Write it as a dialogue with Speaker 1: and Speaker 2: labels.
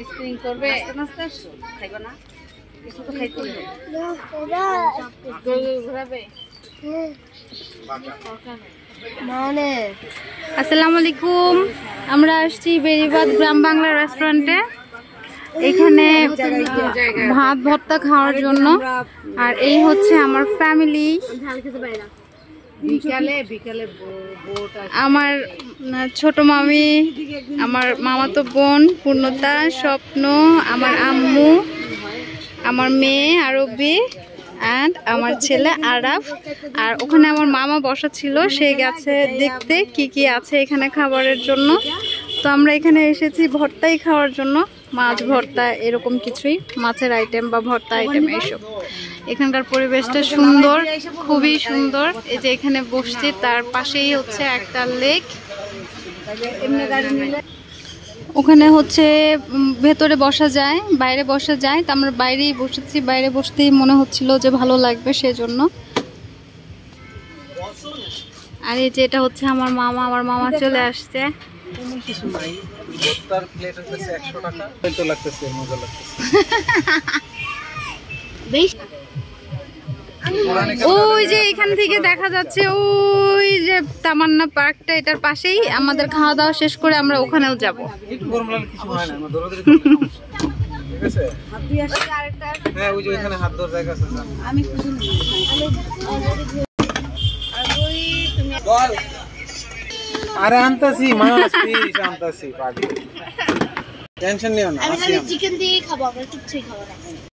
Speaker 1: spring করবে খাইবা না কিছু তো খাইতে হবে ঘোরাবে মানে আসসালামু আলাইকুম আমরা আসছি বেরিবাদ গ্রাম বাংলা রেস্টুরেন্টে এখানে ভাত ভর্তা খাওয়ার জন্য আর এই হচ্ছে আমার ফ্যামিলি বিকালে বিকালে আমার ছোট মামি আমার মামাতো বোন পূর্ণতা স্বপ্ন আমার আম্মু আমার মেয়ে আরবি এন্ড আমার ছেলে আরাফ আর ওখানে আমার মামা বসা ছিল সে গেছে দেখতে কি কি আছে এখানে খাবারের জন্য তো আমরা এখানে এসেছি ভর্তাই খাওয়ার জন্য মাছ ভর্তা এরকম কিছুই মাছের আইটেম বা ভর্তা আইটেম এইসব এখানকার পরিবেশটা সুন্দর খুবই সুন্দর এই যে এখানে বসছি তার পাশেই হচ্ছে একটা লেক ওখানে হচ্ছে ভেতরে বসা যায় বাইরে বসা যায় তো আমরা বাইরেই বসেছি বাইরে বসতেই মনে হচ্ছিল যে ভালো লাগবে সেজন্য আর এই যে এটা হচ্ছে আমার মামা চলে আসছে ওই যে এখান থেকে দেখা যাচ্ছে ওই যে তামান্না পার্কটা এটার পাশেই আমাদের খাওয়া দাওয়া শেষ করে আমরা ওখানেও যাব
Speaker 2: আরে আনতাছি মাছ ফিশ আনতাছি পাগল টেনশন নিও না
Speaker 3: আমি চিকেন দিয়ে খাবো আমরা কিছুই খাবো না